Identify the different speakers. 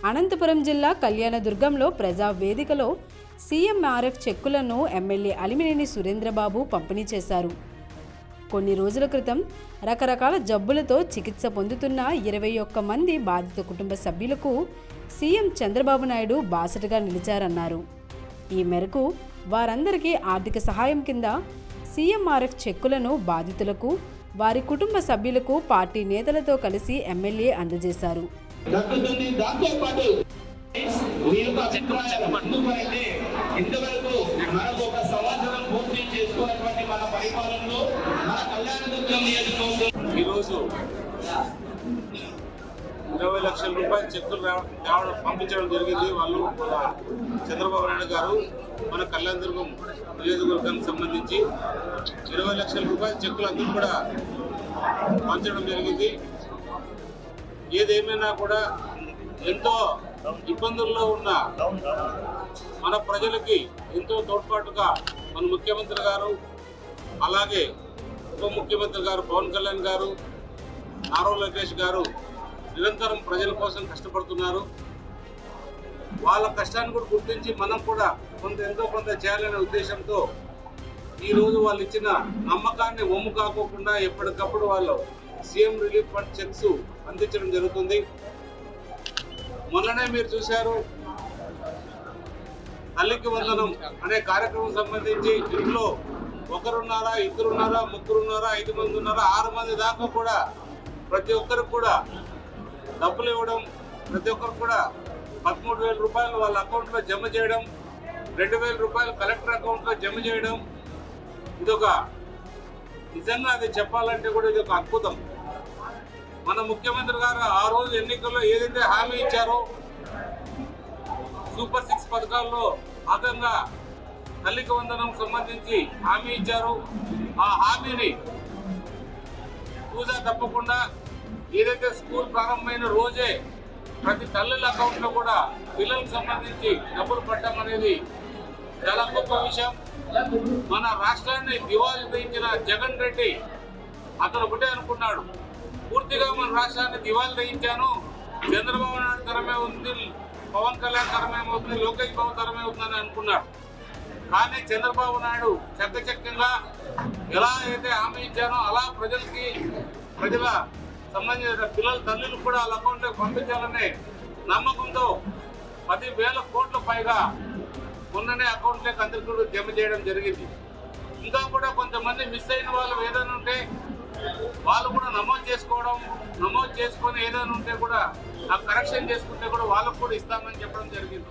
Speaker 1: అనంతపురం జిల్లా కళ్యాణదుర్గంలో ప్రజా వేదికలో సీఎంఆర్ఎఫ్ చెక్కులను ఎమ్మెల్యే అలిమినేని సురేంద్రబాబు పంపిణీ చేశారు. కొన్ని రోజుల క్రితం రకరకాల జబ్బులతో చికిత్స పొందుతున్న 21 మంది బాధిత కుటుంబ సభ్యులకు సీఎం చంద్రబాబు నాయుడు బాసటగా నిలిచారన్నారు. ఈ మేరకు వారందరికీ ఆర్థిక సహాయం కింద సీఎంఆర్ఎఫ్ చెక్కులను బాధితులకు, వారి కుటుంబ సభ్యులకు పార్టీ నేతలతో కలిసి ఎమ్మెల్యే అందజేశారు.
Speaker 2: ఇంతవరకు మనకు ఒక సంవత్సరం పూర్తి చేసుకున్నటువంటి మన పరిపాలనలో మన కళ్యాణదుర్గం నియోజకవర్గం ఈరోజు 20 లక్షల రూపాయల చెక్కులు పంపించడం జరిగింది. వాళ్ళు చంద్రబాబు నాయుడు గారు మన కళ్యాణదుర్గం నియోజకవర్గానికి సంబంధించి 20 లక్షల రూపాయల చెక్కులు అందరూ కూడా పంచడం జరిగింది. ఏదేమైనా కూడా ఎంతో ఇబ్బందుల్లో ఉన్న మన ప్రజలకి ఎంతో తోడ్పాటుగా మన ముఖ్యమంత్రి గారు, అలాగే ఉప ముఖ్యమంత్రి గారు పవన్ కళ్యాణ్ గారు, నారా లోకేష్ గారు నిరంతరం ప్రజల కోసం కష్టపడుతున్నారు. వాళ్ళ కష్టాన్ని కూడా గుర్తించి మనం కూడా ఎంతో కొంత చేయాలనే ఉద్దేశంతో ఈరోజు వాళ్ళు ఇచ్చిన నమ్మకాన్ని ఒమ్ము కాకోకుండా ఎప్పటికప్పుడు వాళ్ళు సీఎం రిలీఫ్ ఫండ్ చెక్స్ అందించడం జరుగుతుంది. మొన్ననే మీరు చూశారు, తల్లికి వందనం అనే కార్యక్రమం సంబంధించి ఇంట్లో ఒకరున్నారా, ఇద్దరున్నారా, ముగ్గురున్నారా, 5 మంది ఉన్నారా, 6 మంది దాకా కూడా ప్రతి ఒక్కరికి కూడా డబ్బులు ఇవ్వడం, ప్రతి ఒక్కరు కూడా 13,000 రూపాయలు వాళ్ళ అకౌంట్లో జమ చేయడం, 2,000 రూపాయలు కలెక్టర్ అకౌంట్లో జమ చేయడం, ఇదొక నిజంగా అది చెప్పాలంటే కూడా ఇది ఒక అద్భుతం. మన ముఖ్యమంత్రి గారు ఆ రోజు ఎన్నికల్లో ఏదైతే హామీ ఇచ్చారో సూపర్ 6 పథకాల్లో భాగంగా తల్లికి వందనం సంబంధించి హామీ ఇచ్చారు. ఆ హామీని పూజ తప్పకుండా ఏదైతే స్కూల్ ప్రారంభమైన రోజే ప్రతి తల్లుల అకౌంట్లో కూడా పిల్లలకు సంబంధించి డబ్బులు పట్టడం అనేది చాలా గొప్ప విషయం. మన రాష్ట్రాన్ని దివాళీ తీయించిన జగన్ రెడ్డి అతను ఒకటే అనుకున్నాడు, పూర్తిగా మన రాష్ట్రాన్ని దివాళీ తీయించాను, చంద్రబాబు నాయుడు తరమే ఉంది, పవన్ కళ్యాణ్ తరమేమవుతుంది, లోకేష్ బాబు తరమేవుతుందని అనుకున్నాడు. కానీ చంద్రబాబు నాయుడు చక్కచక్యంగా ఎలా అయితే హామీ ఇచ్చానో అలా ప్రజల సంబంధించిన పిల్లల తల్లులు కూడా వాళ్ళ అకౌంట్లోకి పంపించాలనే నమ్మకంతో 10,000 కోట్ల పైగా మొన్ననే అకౌంట్లోకి అందరికీ జమ చేయడం జరిగింది. ఇంకా కూడా కొంతమంది మిస్ అయిన వాళ్ళు ఏదైనా ఉంటే వాళ్ళు కూడా నమోదు చేసుకొని ఏదైనా ఉంటే కూడా ఆ కరెక్షన్ చేసుకుంటే కూడా వాళ్ళకు కూడా ఇస్తామని చెప్పడం జరిగింది.